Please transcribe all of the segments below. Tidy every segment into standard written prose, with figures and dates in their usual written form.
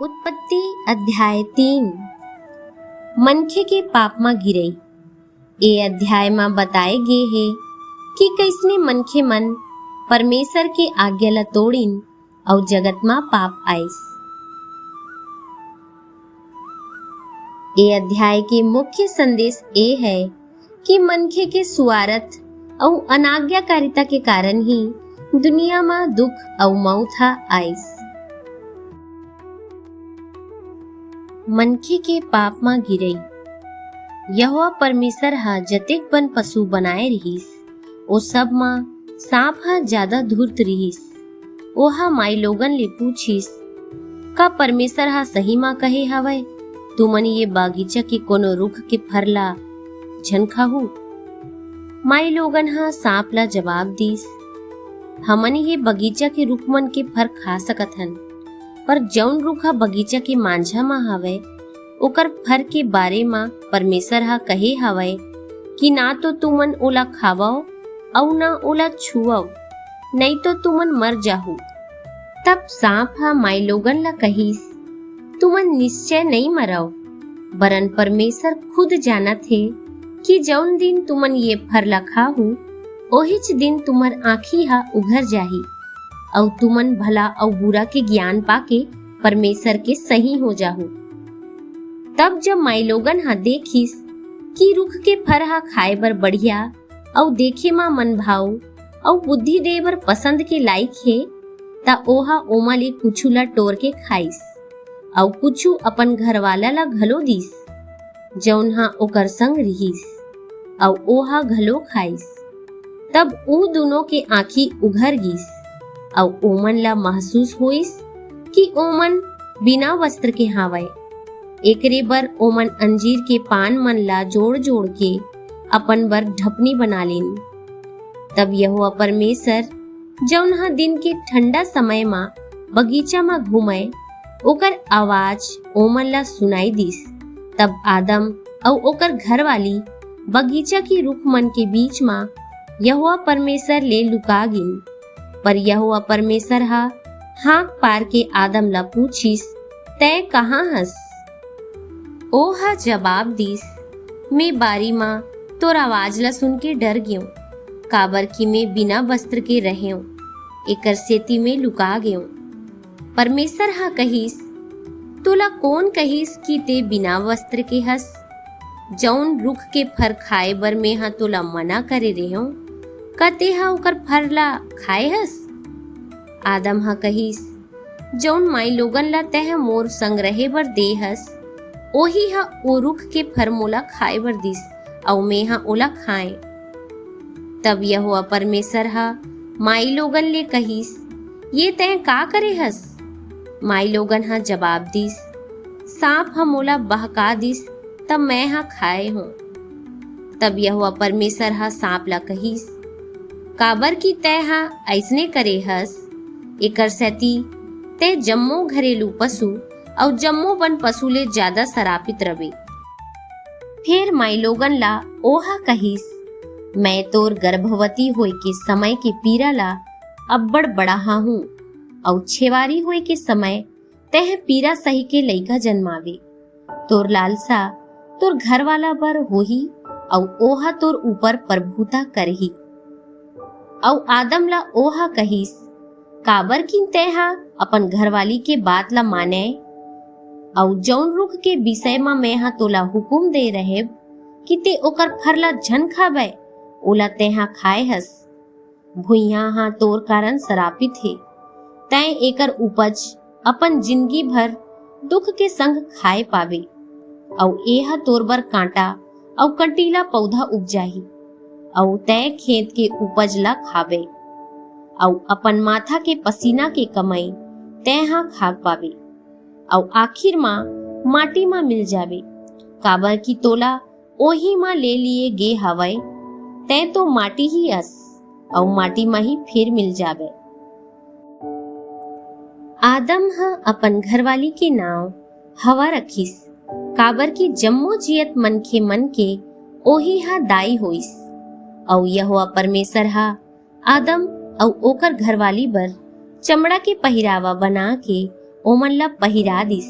उत्पत्ति अध्याय 3 मनखे के पाप में गिरई। ए अध्याय में बताए गे है कि कैसने मनखे मन परमेश्वर के आज्ञा ला तोड़िन और जगत में पाप आइस। ए अध्याय के मुख्य संदेश ए है कि मनखे के सुआरत और अनाज्ञाकारिता के कारण ही दुनिया में दुख और मौत आइस। मनखे के पाप में गिरई। यहोवा परमेश्वर हा जतेक बन पशु बनाए रहिस ओ सब में सांप हा ज्यादा धूर्त रहिस। ओहा माई लोगन ले पूछिस, का परमेश्वर हा सही मां कहे हवय तुमन ये बागीचा के कोनो रुख के फर ला झन खाहू? माई लोगन हा सांप ला जवाब दीस, हमन ये बगीचा के रुख मन के फर खा सकत हन, पर जौन रुख हा बगीचा के मांझा मा हवय ओकर फर के बारे मा परमेश्वर हा कहे हवय कि ना तो तुमन ओला खावो और ना ओला छुओ, नहीं तो तुमन मर जाहू। तब सांप हा माई लोगन ला कहिस, तुमन निश्चय नहीं मरव, बरन परमेश्वर खुद जानत है कि जौन दिन तुमन ये फर ला खाहू ओहिच दिन तुमर आँखी हा उघर जाही और तुमन भला और बुरा के ज्ञान पाके परमेश्वर के सही हो जाहू। तब जब माई लोगन हा देखिस कि रुख के फर हा खाए बर बढ़िया और देखे मा मन भाव और बुद्धि दे बर पसंद के लायक है, ता ओहा ओमा ले कुछु ला टोर के खाइस और कुछु अपन घरवाला ला घलो दीस जौन हा ओकर संग रहिस और ओहा घलो खाइस। तब ऊ दोनों के आँखी उघर गिस और ओमन ला महसूस होइस कि ओमन बिना वस्त्र के हावय। एकरे बर ओमन अंजीर के पान मन ला जोड़ जोड़ के अपन बर ढपनी बना लेन। तब यहोवा परमेश्वर जौन हा दिन के ठंडा समय मा बगीचा मा घूमे ओकर आवाज ओमन ला सुनाई दिस। तब आदम और ओकर घरवाली बगीचा के रुख मन के बीच मा यहोवा परमेश्वर ले लुका गिन। पर यहोवा परमेश्वर हा हाँक पार के आदम ला पूछिस, तै कहाँ हस? ओ हा जवाब दिस, मैं बारी माँ तोर आवाज ला सुन के डर गयो, काबर की मैं बिना वस्त्र के रहे एकर सेती में लुका गयो। परमेश्वर हा कहिस, तोला कौन कहिस कि ते बिना वस्त्र के हस? जौन रुख के फर खाए बर मैं हा तोला मना करे रेहो, का ते हा ओकर फर ला खाए हस? आदम हा कहिस, जौन माई लोगन ला तह मोर संग रहे बर दे हस ओही हा ओ रुख के फर मोला खाए बर दिस और मैं हा ओला खाए। तब यहोवा परमेश्वर हा माई लोगन ले कहिस, ये तह का करे हस? माई लोगन हा जवाब दिस, सांप हा मोला बहका दिस तब मैं हा खाए हूँ। तब यहोवा परमेश्वर हा सांप ला कहिस, काबर की तै हा ऐसने करे हस? एकर सेती ते जम्मो घरेलू पशु और जम्मो वन पशु ले ज्यादा सरापित रवे। फिर माई लोगन ला ओहा कहिस, मैं तोर गर्भवती होए के समय के पीरा ला अब्बड़ बढ़ा हूँ और छेवारी होए के समय तह पीरा सही के लइका जन्मावे। तोर लालसा तोर घर वाला बर होही और ओहा तोर ऊपर प्रभुता करही। और आदम ला ओहा कहिस, काबर किन तेहा अपन घरवाली के बात ला माने और जौन रुख के विषय में मैं हा तोला हुकुम दे रहे कि ते ओकर फर ला झन खाबे ओला तेहा खाए हस। भुइया हा तोर कारण सरापित है, तै एकर उपज अपन जिंदगी भर दुख के संग खाए पावे और एहा तोर बर कांटा और कंटीला पौधा उपजाही और तय खेत के उपज ला खावे और अपन माथा के पसीना के कमाई तय हाँ खा पावे और आखिर माँ माटी माँ मिल जावे, काबर की तोला ओही माँ ले लिए गे हवय, तय तो माटी ही अस और माटी माँ ही फिर मिल जावे। आदम हा अपन घरवाली के नाव हवा रखिस, काबर की जम्मो जियत मनखे मन के ओही हा दाई होइस। और यहोवा परमेश्वर हा आदम और ओकर घरवाली बर चमड़ा के पहिरावा बना के ओमन ला पहिरा दिस।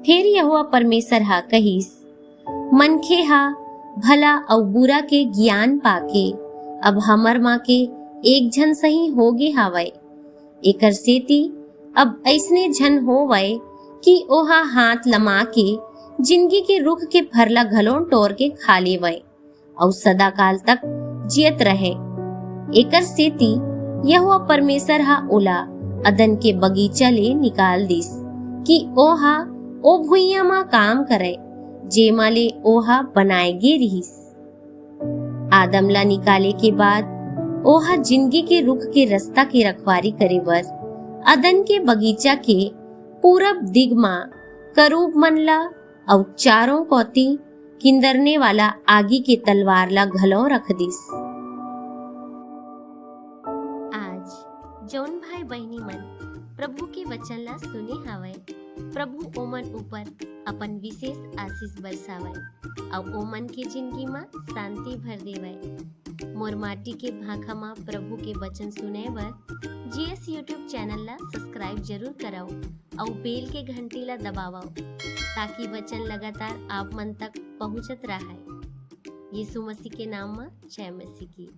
फिर यहोवा परमेश्वर हा कहिस, मनखे हा भला अउ बुरा के ज्ञान पाके अब हमर माँ के एक झन सही होगे हावय। एकर सेती अब ऐसने झन होवय कि ओहा हाथ लमा के जिंदगी के रुख के फरला घलों टोर के खा लेवय अउ सदा काल तक जियत रहे। एकर सेती यहोवा परमेश्वर हा ओला अदन के बगीचा ले निकाल दिस कि ओहा ओ भुइयां म काम करे जेमा ले ओहा बनाए गे रिहिस। आदम ला निकाले के बाद ओहा जिंदगी के रुख के रास्ता के रखवारी करे बर अदन के बगीचा के पूरब दिग मा करूब मन ला अउ चारों कोती किंदरने वाला आगी के तलवार ला घलो रख दिस। आज जौन भाई बहनी मन प्रभु के वचन ला सुने हावय, प्रभु ओमन ऊपर अपन विशेष आशीष बरसावय अउ ओमन के जिंदगी मा शांति भर देवय। मोर माटी के भाखा मा प्रभु के वचन सुने बर जीएस यूट्यूब चैनल ला सब्सक्राइब जरूर कराओ अउ बेल के घंटी ला दबाओ ताकि वचन लगातार आप मन तक पहुंचत रहे। यीशु मसीह के नाम में जय मसीह की।